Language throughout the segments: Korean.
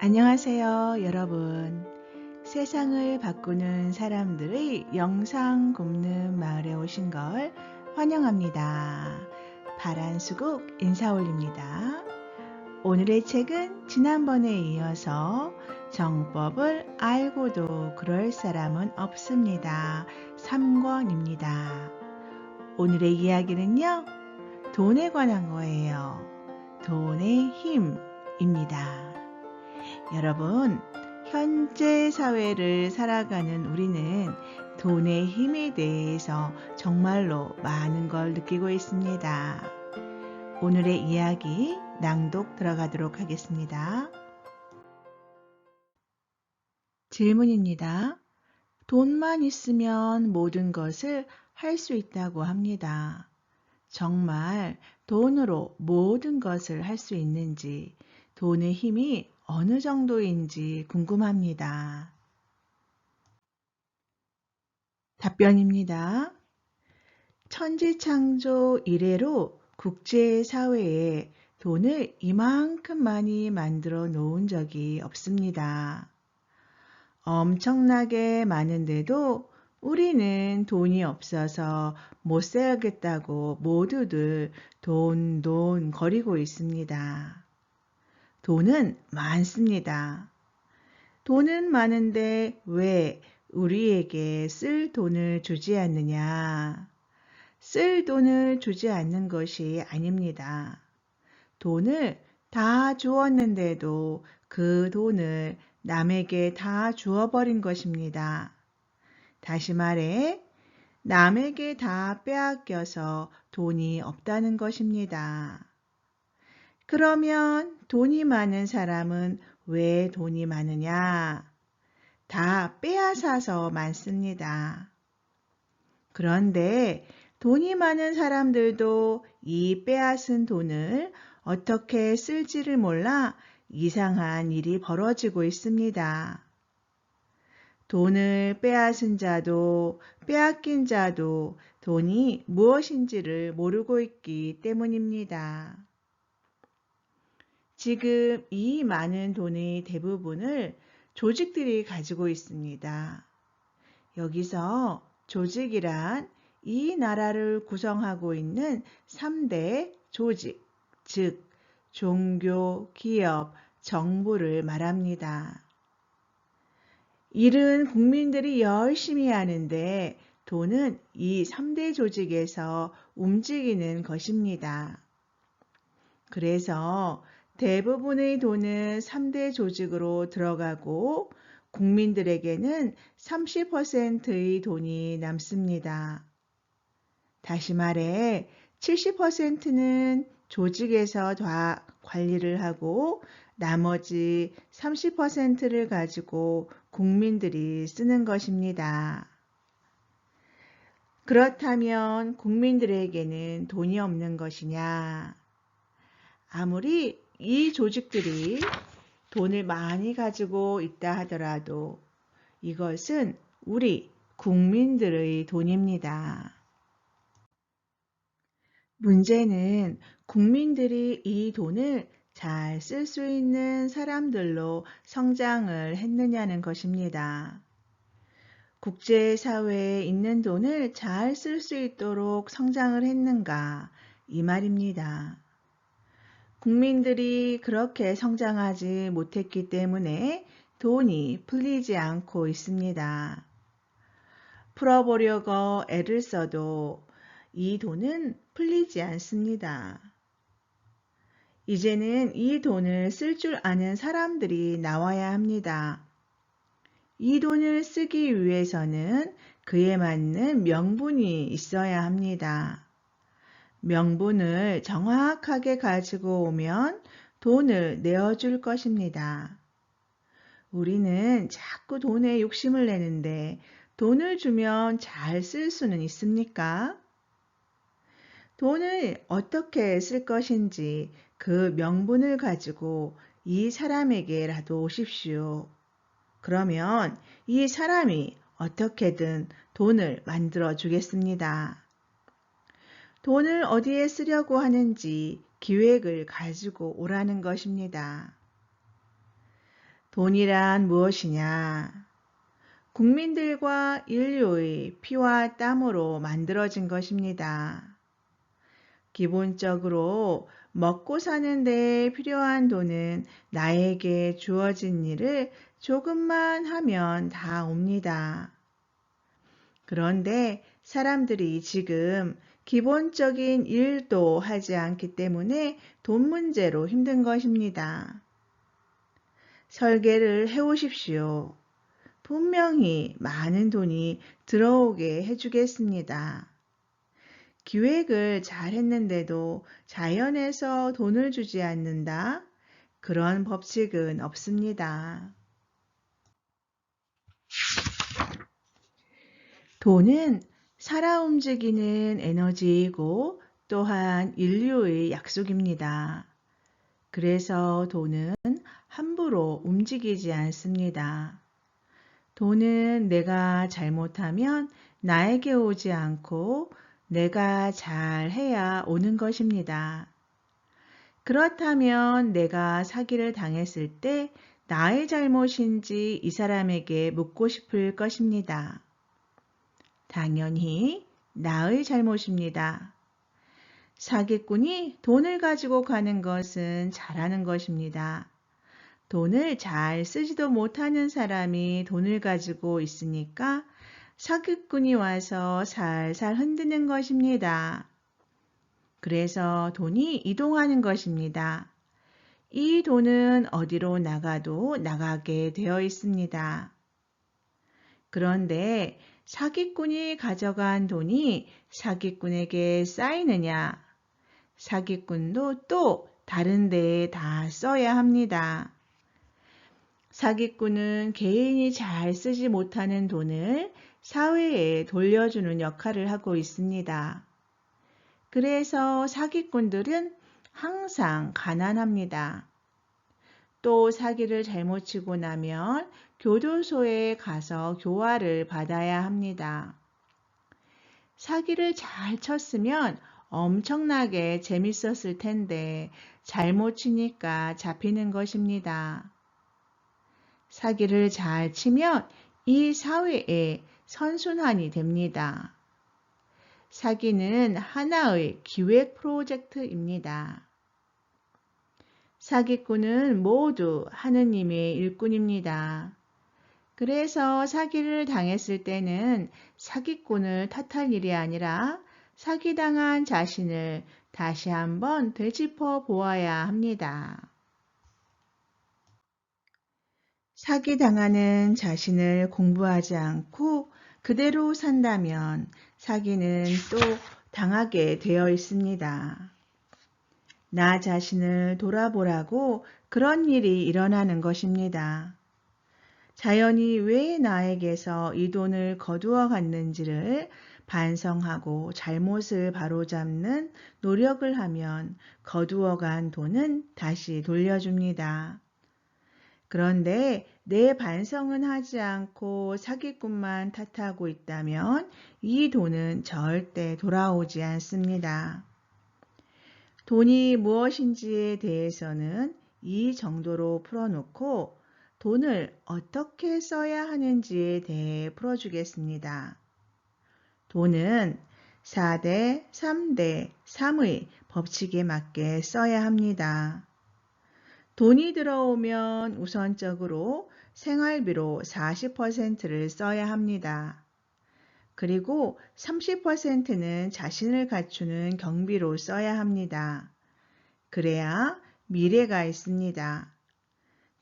안녕하세요, 여러분. 세상을 바꾸는 사람들의 영상 굽는 마을에 오신 걸 환영합니다. 파란수국 인사 올립니다. 오늘의 책은 지난번에 이어서 정법을 알고도 그럴 사람은 없습니다. 3권입니다. 오늘의 이야기는요, 돈에 관한 거예요. 돈의 힘입니다. 여러분, 현재 사회를 살아가는 우리는 돈의 힘에 대해서 정말로 많은 걸 느끼고 있습니다. 오늘의 이야기 낭독 들어가도록 하겠습니다. 질문입니다. 돈만 있으면 모든 것을 할 수 있다고 합니다. 정말 돈으로 모든 것을 할 수 있는지, 돈의 힘이 어느 정도인지 궁금합니다. 답변입니다. 천지창조 이래로 국제사회에 돈을 이만큼 많이 만들어 놓은 적이 없습니다. 엄청나게 많은데도 우리는 돈이 없어서 못 살겠다고 모두들 돈 거리고 있습니다. 돈은 많습니다. 돈은 많은데 왜 우리에게 쓸 돈을 주지 않느냐? 쓸 돈을 주지 않는 것이 아닙니다. 돈을 다 주었는데도 그 돈을 남에게 다 주어버린 것입니다. 다시 말해, 남에게 다 빼앗겨서 돈이 없다는 것입니다. 그러면 돈이 많은 사람은 왜 돈이 많으냐? 다 빼앗아서 많습니다. 그런데 돈이 많은 사람들도 이 빼앗은 돈을 어떻게 쓸지를 몰라 이상한 일이 벌어지고 있습니다. 돈을 빼앗은 자도 빼앗긴 자도 돈이 무엇인지를 모르고 있기 때문입니다. 지금 이 많은 돈의 대부분을 조직들이 가지고 있습니다. 여기서 조직이란 이 나라를 구성하고 있는 3대 조직, 즉 종교, 기업, 정부를 말합니다. 일은 국민들이 열심히 하는데 돈은 이 3대 조직에서 움직이는 것입니다. 그래서 대부분의 돈은 3대 조직으로 들어가고 국민들에게는 30%의 돈이 남습니다. 다시 말해 70%는 조직에서 다 관리를 하고 나머지 30%를 가지고 국민들이 쓰는 것입니다. 그렇다면 국민들에게는 돈이 없는 것이냐? 아무리 이 조직들이 돈을 많이 가지고 있다 하더라도 이것은 우리 국민들의 돈입니다. 문제는 국민들이 이 돈을 잘 쓸 수 있는 사람들로 성장을 했느냐는 것입니다. 국제사회에 있는 돈을 잘 쓸 수 있도록 성장을 했는가 이 말입니다. 국민들이 그렇게 성장하지 못했기 때문에 돈이 풀리지 않고 있습니다. 풀어보려고 애를 써도 이 돈은 풀리지 않습니다. 이제는 이 돈을 쓸 줄 아는 사람들이 나와야 합니다. 이 돈을 쓰기 위해서는 그에 맞는 명분이 있어야 합니다. 명분을 정확하게 가지고 오면 돈을 내어줄 것입니다. 우리는 자꾸 돈에 욕심을 내는데 돈을 주면 잘 쓸 수는 있습니까? 돈을 어떻게 쓸 것인지 그 명분을 가지고 이 사람에게라도 오십시오. 그러면 이 사람이 어떻게든 돈을 만들어 주겠습니다. 돈을 어디에 쓰려고 하는지 기획을 가지고 오라는 것입니다. 돈이란 무엇이냐? 국민들과 인류의 피와 땀으로 만들어진 것입니다. 기본적으로 먹고 사는 데 필요한 돈은 나에게 주어진 일을 조금만 하면 다 옵니다. 그런데 사람들이 지금 기본적인 일도 하지 않기 때문에 돈 문제로 힘든 것입니다. 설계를 해오십시오. 분명히 많은 돈이 들어오게 해주겠습니다. 기획을 잘 했는데도 자연에서 돈을 주지 않는다? 그런 법칙은 없습니다. 돈은 살아 움직이는 에너지이고 또한 인류의 약속입니다. 그래서 돈은 함부로 움직이지 않습니다. 돈은 내가 잘못하면 나에게 오지 않고 내가 잘해야 오는 것입니다. 그렇다면 내가 사기를 당했을 때 나의 잘못인지 이 사람에게 묻고 싶을 것입니다. 당연히 나의 잘못입니다. 사기꾼이 돈을 가지고 가는 것은 잘하는 것입니다. 돈을 잘 쓰지도 못하는 사람이 돈을 가지고 있으니까 사기꾼이 와서 살살 흔드는 것입니다. 그래서 돈이 이동하는 것입니다. 이 돈은 어디로 나가도 나가게 되어 있습니다. 그런데 사기꾼이 가져간 돈이 사기꾼에게 쌓이느냐? 사기꾼도 또 다른 데에 다 써야 합니다. 사기꾼은 개인이 잘 쓰지 못하는 돈을 사회에 돌려주는 역할을 하고 있습니다. 그래서 사기꾼들은 항상 가난합니다. 또 사기를 잘못 치고 나면 교도소에 가서 교화를 받아야 합니다. 사기를 잘 쳤으면 엄청나게 재밌었을 텐데 잘못 치니까 잡히는 것입니다. 사기를 잘 치면 이 사회에 선순환이 됩니다. 사기는 하나의 기획 프로젝트입니다. 사기꾼은 모두 하느님의 일꾼입니다. 그래서 사기를 당했을 때는 사기꾼을 탓할 일이 아니라 사기당한 자신을 다시 한번 되짚어 보아야 합니다. 사기당하는 자신을 공부하지 않고 그대로 산다면 사기는 또 당하게 되어 있습니다. 나 자신을 돌아보라고 그런 일이 일어나는 것입니다. 자연이 왜 나에게서 이 돈을 거두어 갔는지를 반성하고 잘못을 바로잡는 노력을 하면 거두어 간 돈은 다시 돌려줍니다. 그런데 내 반성은 하지 않고 사기꾼만 탓하고 있다면 이 돈은 절대 돌아오지 않습니다. 돈이 무엇인지에 대해서는 이 정도로 풀어놓고 돈을 어떻게 써야 하는지에 대해 풀어주겠습니다. 돈은 4대 3대 3의 법칙에 맞게 써야 합니다. 돈이 들어오면 우선적으로 생활비로 40%를 써야 합니다. 그리고 30%는 자신을 갖추는 경비로 써야 합니다. 그래야 미래가 있습니다.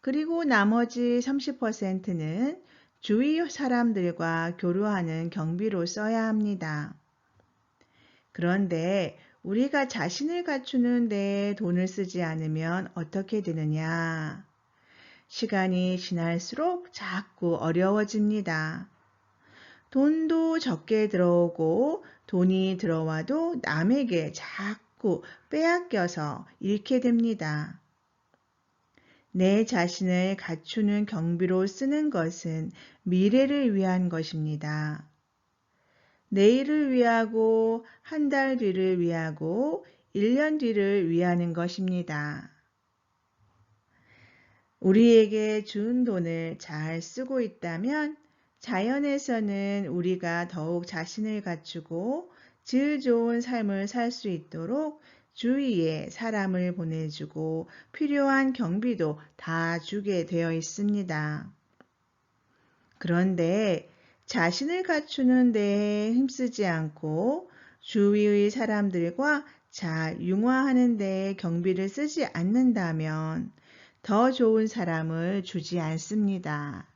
그리고 나머지 30%는 주위 사람들과 교류하는 경비로 써야 합니다. 그런데 우리가 자신을 갖추는 데 돈을 쓰지 않으면 어떻게 되느냐? 시간이 지날수록 자꾸 어려워집니다. 돈도 적게 들어오고 돈이 들어와도 남에게 자꾸 빼앗겨서 잃게 됩니다. 내 자신을 갖추는 경비로 쓰는 것은 미래를 위한 것입니다. 내일을 위하고 한 달 뒤를 위하고 1년 뒤를 위하는 것입니다. 우리에게 준 돈을 잘 쓰고 있다면 자연에서는 우리가 더욱 자신을 갖추고 질 좋은 삶을 살 수 있도록 주위에 사람을 보내주고 필요한 경비도 다 주게 되어 있습니다. 그런데 자신을 갖추는 데에 힘쓰지 않고 주위의 사람들과 잘 융화하는 데에 경비를 쓰지 않는다면 더 좋은 사람을 주지 않습니다.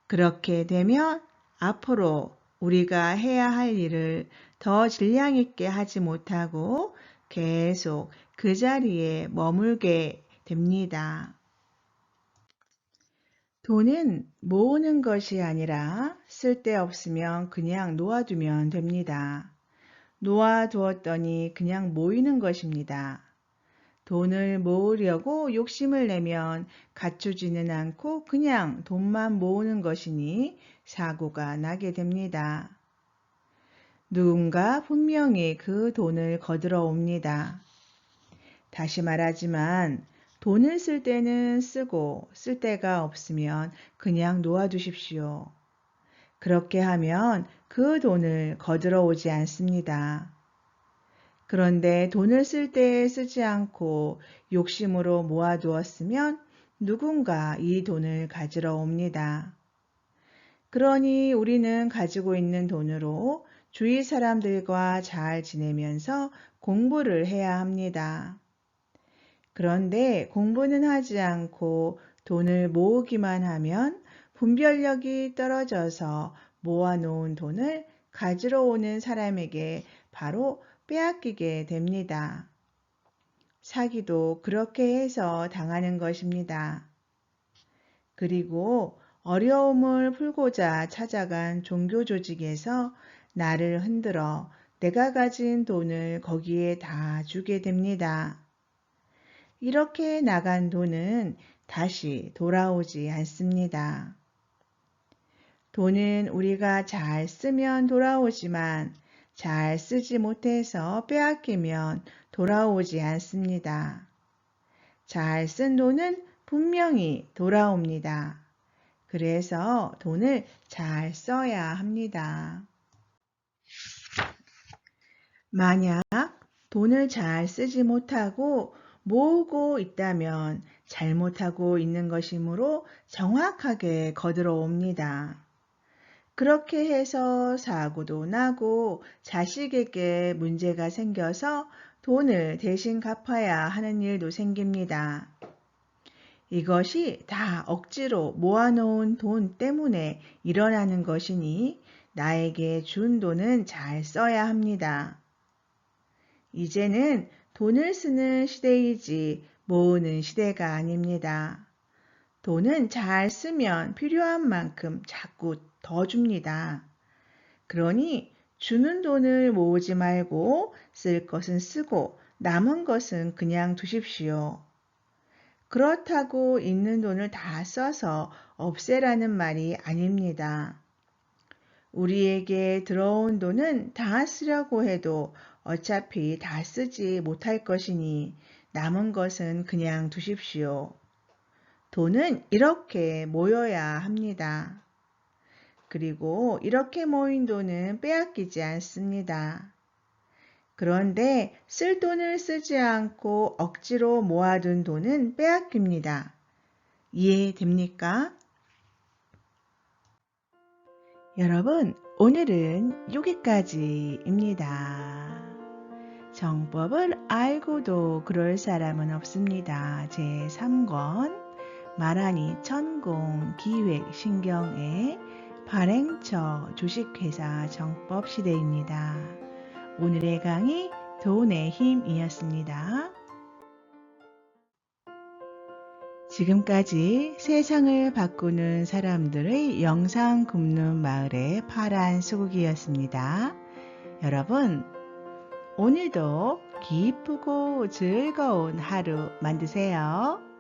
그렇게 되면 앞으로 우리가 해야 할 일을 더 질량 있게 하지 못하고 계속 그 자리에 머물게 됩니다. 돈은 모으는 것이 아니라 쓸데없으면 그냥 놓아두면 됩니다. 놓아두었더니 그냥 모이는 것입니다. 돈을 모으려고 욕심을 내면 갖추지는 않고 그냥 돈만 모으는 것이니 사고가 나게 됩니다. 누군가 분명히 그 돈을 거들어 옵니다. 다시 말하지만 돈을 쓸 때는 쓰고 쓸 데가 없으면 그냥 놓아두십시오. 그렇게 하면 그 돈을 거들어 오지 않습니다. 그런데 돈을 쓸 때에 쓰지 않고 욕심으로 모아두었으면 누군가 이 돈을 가지러 옵니다. 그러니 우리는 가지고 있는 돈으로 주위 사람들과 잘 지내면서 공부를 해야 합니다. 그런데 공부는 하지 않고 돈을 모으기만 하면 분별력이 떨어져서 모아놓은 돈을 가지러 오는 사람에게 바로 빼앗기게 됩니다. 사기도 그렇게 해서 당하는 것입니다. 그리고 어려움을 풀고자 찾아간 종교 조직에서 나를 흔들어 내가 가진 돈을 거기에 다 주게 됩니다. 이렇게 나간 돈은 다시 돌아오지 않습니다. 돈은 우리가 잘 쓰면 돌아오지만 잘 쓰지 못해서 빼앗기면 돌아오지 않습니다. 잘 쓴 돈은 분명히 돌아옵니다. 그래서 돈을 잘 써야 합니다. 만약 돈을 잘 쓰지 못하고 모으고 있다면 잘못하고 있는 것이므로 정확하게 거들어 옵니다. 그렇게 해서 사고도 나고 자식에게 문제가 생겨서 돈을 대신 갚아야 하는 일도 생깁니다. 이것이 다 억지로 모아놓은 돈 때문에 일어나는 것이니 나에게 준 돈은 잘 써야 합니다. 이제는 돈을 쓰는 시대이지 모으는 시대가 아닙니다. 돈은 잘 쓰면 필요한 만큼 자꾸 더 줍니다. 그러니 주는 돈을 모으지 말고 쓸 것은 쓰고 남은 것은 그냥 두십시오. 그렇다고 있는 돈을 다 써서 없애라는 말이 아닙니다. 우리에게 들어온 돈은 다 쓰려고 해도 어차피 다 쓰지 못할 것이니 남은 것은 그냥 두십시오. 돈은 이렇게 모여야 합니다. 그리고 이렇게 모인 돈은 빼앗기지 않습니다. 그런데 쓸 돈을 쓰지 않고 억지로 모아둔 돈은 빼앗깁니다. 이해됩니까? 여러분, 오늘은 여기까지입니다. 정법을 알고도 그럴 사람은 없습니다. 제3권 말하니 천공 기획신경의 발행처 주식회사 정법 시대입니다. 오늘의 강의 돈의 힘이었습니다. 지금까지 세상을 바꾸는 사람들의 영상 굽는 마을의 파란 소고기였습니다. 여러분, 오늘도 기쁘고 즐거운 하루 만드세요.